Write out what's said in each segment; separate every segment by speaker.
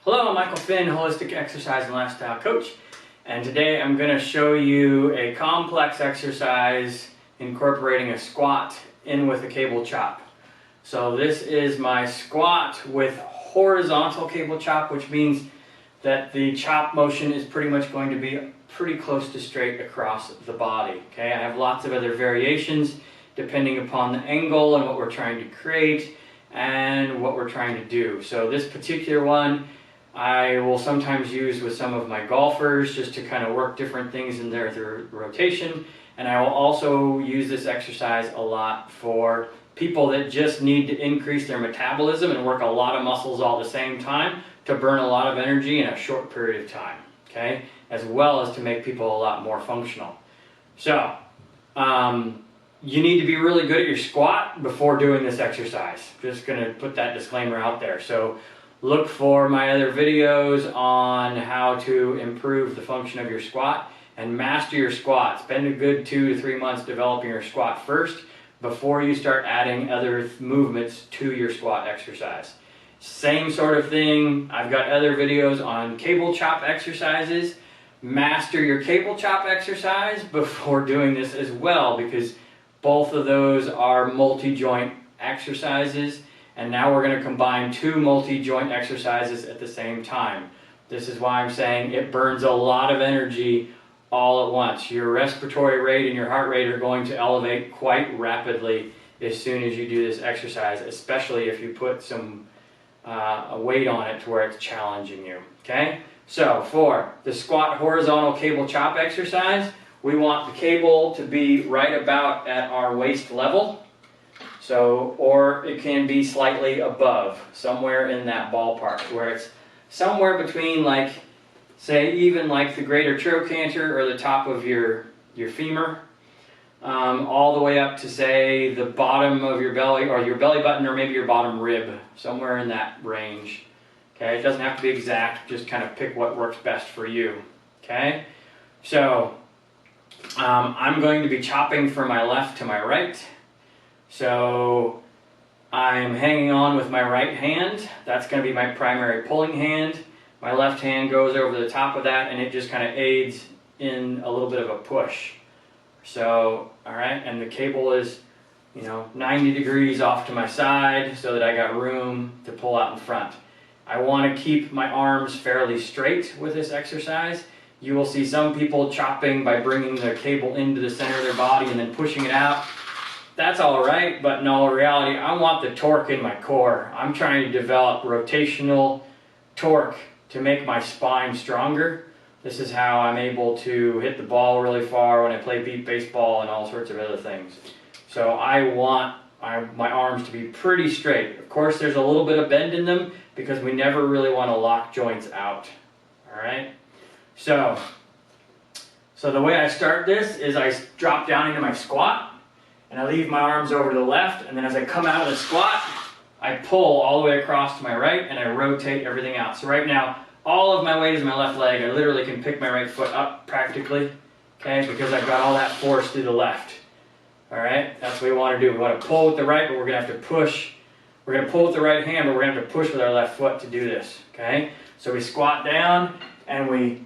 Speaker 1: Hello, I'm Michael Finn, Holistic Exercise and Lifestyle Coach, and today I'm going to show you a complex exercise incorporating a squat in with a cable chop. So this is my squat with horizontal cable chop, which means that the chop motion is pretty much going to be pretty close to straight across the body. Okay, I have lots of other variations depending upon the angle and what we're trying to create and what we're trying to do. So this particular one I will sometimes use with some of my golfers just to kind of work different things in their rotation. And I will also use this exercise a lot for people that just need to increase their metabolism and work a lot of muscles all at the same time to burn a lot of energy in a short period of time, okay? As well as to make people a lot more functional. So, you need to be really good at your squat before doing this exercise. Just gonna put that disclaimer out there. So look for my other videos on how to improve the function of your squat and master your squat. Spend a good 2 to 3 months developing your squat first before you start adding other movements to your squat exercise. Same sort of thing, I've got other videos on cable chop exercises. Master your cable chop exercise before doing this as well, because both of those are multi-joint exercises. And now we're going to combine 2 multi-joint exercises at the same time. This is why I'm saying it burns a lot of energy all at once. Your respiratory rate and your heart rate are going to elevate quite rapidly as soon as you do this exercise, especially if you put some a weight on it to where it's challenging you. Okay? So for the squat horizontal cable chop exercise, we want the cable to be right about at our waist level. So, or it can be slightly above, somewhere in that ballpark, where it's somewhere between, like, say, even like the greater trochanter or the top of your femur, all the way up to, say, the bottom of your belly, or your belly button, or maybe your bottom rib, somewhere in that range. Okay, it doesn't have to be exact, just kind of pick what works best for you. Okay, so I'm going to be chopping from my left to my right. So I'm hanging on with my right hand. That's going to be my primary pulling hand. My left hand goes over the top of that and it just kind of aids in a little bit of a push. So, all right, and the cable is, 90 degrees off to my side so that I got room to pull out in front. I want to keep my arms fairly straight with this exercise. You will see some people chopping by bringing the cable into the center of their body and then pushing it out. That's all right, but in all reality, I want the torque in my core. I'm trying to develop rotational torque to make my spine stronger. This is how I'm able to hit the ball really far when I play beep baseball and all sorts of other things. So I want my arms to be pretty straight. Of course, there's a little bit of bend in them because we never really want to lock joints out. All right? So the way I start this is I drop down into my squat, and I leave my arms over to the left, and then as I come out of the squat, I pull all the way across to my right, and I rotate everything out. So right now, all of my weight is my left leg. I literally can pick my right foot up practically, okay, because I've got all that force through the left. All right, that's what we want to do. We want to pull with the right, but we're going to have to push. We're going to pull with the right hand, but we're going to have to push with our left foot to do this, okay? So we squat down, and we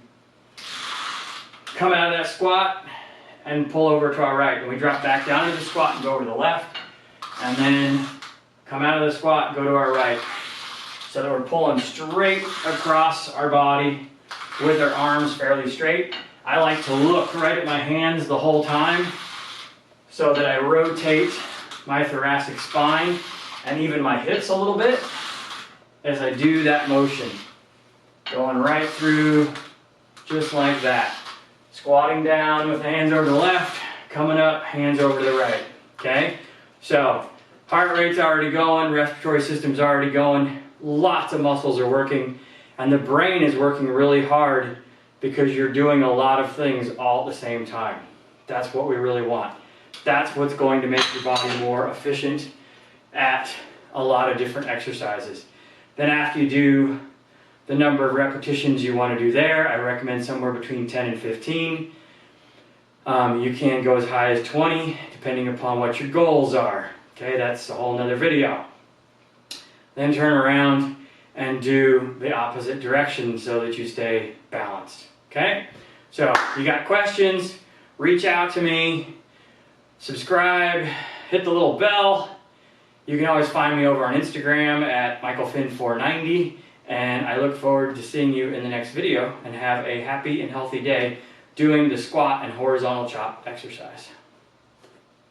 Speaker 1: come out of that squat, and pull over to our right. And we drop back down into the squat and go over to the left. And then come out of the squat, go to our right. So that we're pulling straight across our body with our arms fairly straight. I like to look right at my hands the whole time so that I rotate my thoracic spine and even my hips a little bit as I do that motion. Going right through just like that. Squatting down with hands over to the left, coming up, hands over to the right, okay? So, heart rate's already going, respiratory system's already going, lots of muscles are working, and the brain is working really hard because you're doing a lot of things all at the same time. That's what we really want. That's what's going to make your body more efficient at a lot of different exercises. Then after you do the number of repetitions you want to do there, I recommend somewhere between 10 and 15. You can go as high as 20, depending upon what your goals are. Okay, that's a whole nother video. Then turn around and do the opposite direction so that you stay balanced. Okay? So, you got questions, reach out to me, subscribe, hit the little bell. You can always find me over on Instagram at MichaelFinn490, and I look forward to seeing you in the next video, and have a happy and healthy day doing the squat and horizontal chop exercise.